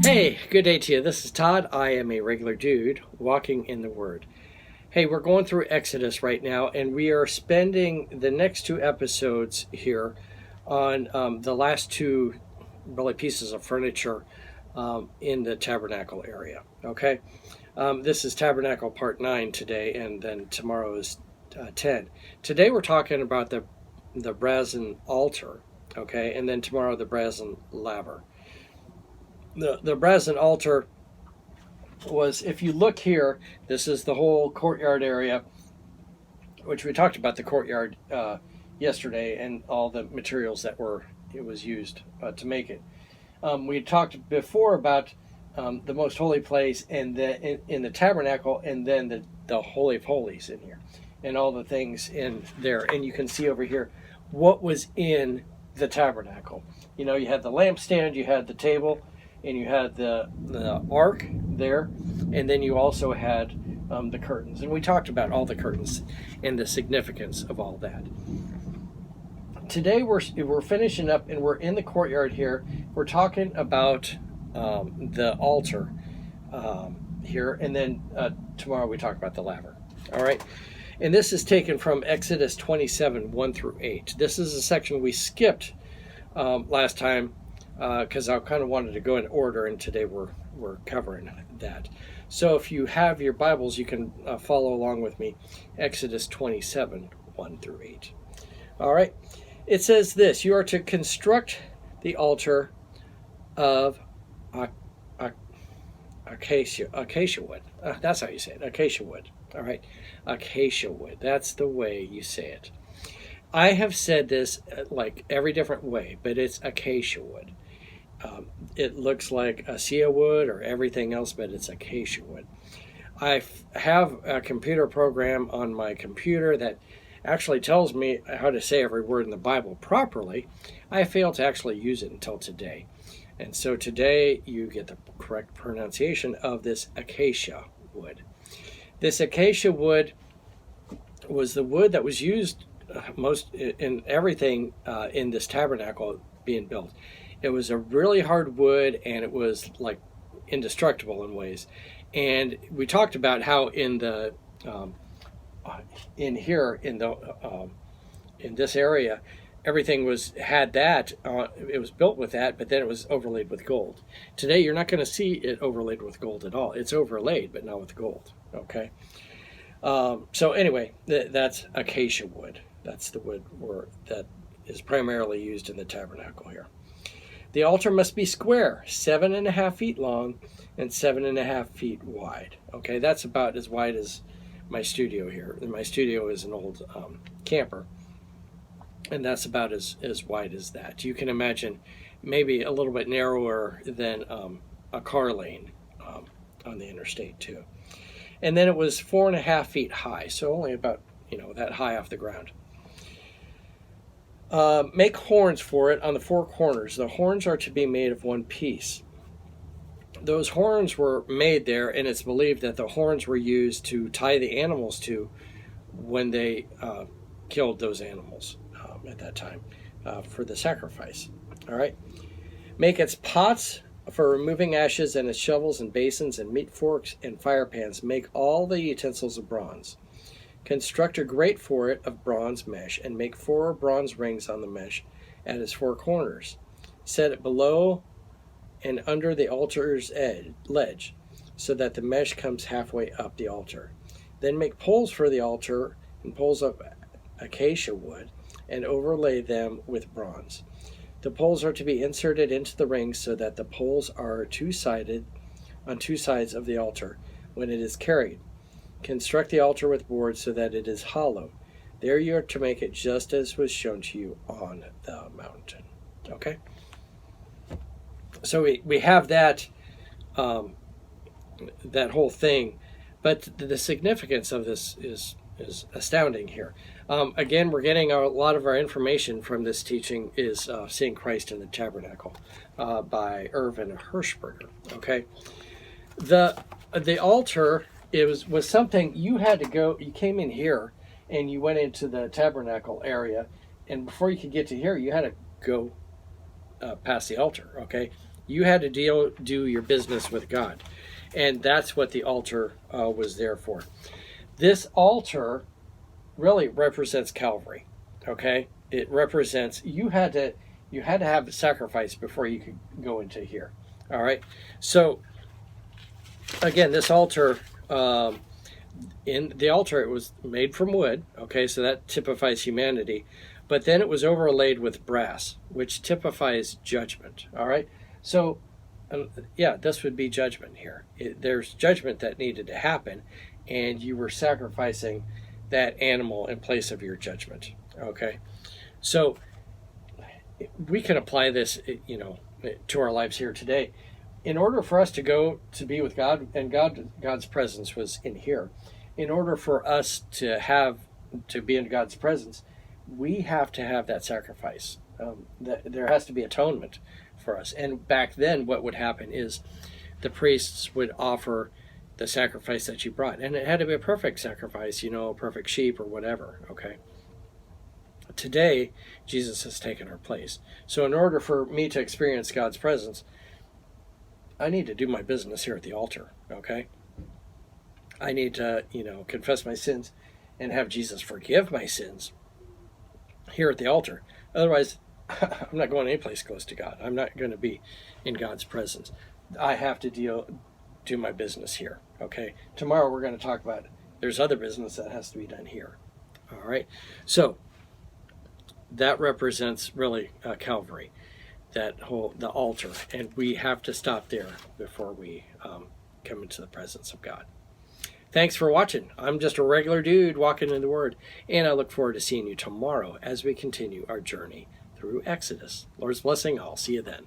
Hey, good day to you. This is Todd. I am a regular dude walking in the Word. Hey, we're going through Exodus right now, and we are spending the next two episodes here on the last two really pieces of furniture in the Tabernacle area. Okay, this is Tabernacle Part 9 today, and then tomorrow is 10. Today we're talking about the Brazen Alter, okay, and then tomorrow the Brazen Laver. The Brazen Alter was, if you look here, this is the whole courtyard area, which we talked about the courtyard yesterday and all the materials that it was used to make it. We talked before about the most holy place and in the tabernacle, and then the Holy of Holies in here and all the things in there. And you can see over here what was in the tabernacle. You know, you had the lampstand, you had the table, and you had the ark there, and then you also had the curtains. And we talked about all the curtains and the significance of all that. Today we're finishing up, and we're in the courtyard here. We're talking about the altar here, and then tomorrow we talk about the laver. All right, and this is taken from Exodus 27, 1 through 8. This is a section we skipped last time, because I kind of wanted to go in order, and today we're covering that. So if you have your Bibles, you can follow along with me. Exodus 27, 1 through 8. All right. It says this: you are to construct the altar of acacia wood. That's how you say it, acacia wood. All right. Acacia wood. That's the way you say it. I have said this like every different way, but it's acacia wood. It looks like acacia wood or everything else, but it's acacia wood. I have a computer program on my computer that actually tells me how to say every word in the Bible properly. I failed to actually use it until today. And so today you get the correct pronunciation of this acacia wood. This acacia wood was the wood that was used most in everything in this tabernacle being built. It was a really hard wood, and it was like indestructible in ways. And we talked about how in the in this area, everything had that. It was built with that, but then it was overlaid with gold. Today, you're not going to see it overlaid with gold at all. It's overlaid, but not with gold. Okay. So anyway, that's acacia wood. That's the wood that is primarily used in the tabernacle here. The altar must be square, 7.5 feet long and 7.5 feet wide. Okay, that's about as wide as my studio here. And my studio is an old camper, and that's about as wide as that. You can imagine maybe a little bit narrower than a car lane on the interstate too. And then it was 4.5 feet high, so only about that high off the ground. Make horns for it on the four corners. The horns are to be made of one piece. Those horns were made there, and it's believed that the horns were used to tie the animals to when they killed those animals at that time for the sacrifice. All right. Make its pots for removing ashes, and its shovels and basins and meat forks and fire pans. Make all the utensils of bronze. Construct a grate for it of bronze mesh, and make 4 bronze rings on the mesh at its 4 corners. Set it below and under the altar's ledge, so that the mesh comes halfway up the altar. Then make poles for the altar and poles of acacia wood, and overlay them with bronze. The poles are to be inserted into the rings, so that the poles are two-sided on 2 sides of the altar when it is carried. Construct the altar with boards so that it is hollow. There you are to make it just as was shown to you on the mountain. Okay? So we have that that whole thing, but the significance of this is astounding here. Again, we're getting a lot of our information from this teaching is Seeing Christ in the Tabernacle by Ervin Hershberger. Okay? The altar... It was something you had to go. You came in here, and you went into the tabernacle area, and before you could get to here, you had to go past the altar. Okay, You had to do your business with God. And that's what the altar was there for. This altar really represents Calvary. Okay? It represents you had to have a sacrifice before you could go into here. All right? So again, this altar, in the altar, it was made from wood. Okay, so that typifies humanity. But then it was overlaid with brass, which typifies judgment. All right? So yeah, this would be judgment here. There's judgment that needed to happen, and you were sacrificing that animal in place of your judgment. Okay, so we can apply this, to our lives here today. In order for us to go to be with God, and God's presence was in here. In order for us to be in God's presence, we have to have that sacrifice. There has to be atonement for us. And back then, what would happen is the priests would offer the sacrifice that you brought, and it had to be a perfect sacrifice, a perfect sheep or whatever. Okay. Today, Jesus has taken our place. So in order for me to experience God's presence, I need to do my business here at the altar. Okay. I need to, confess my sins and have Jesus forgive my sins here at the altar. Otherwise, I'm not going any place close to God. I'm not going to be in God's presence. I have to do my business here. Okay. Tomorrow we're going to talk about there's other business that has to be done here. All right. So that represents really Calvary, the altar, and we have to stop there before we come into the presence of God. Thanks for watching. I'm just a regular dude walking in the Word, and I look forward to seeing you tomorrow as we continue our journey through Exodus. Lord's blessing. I'll see you then.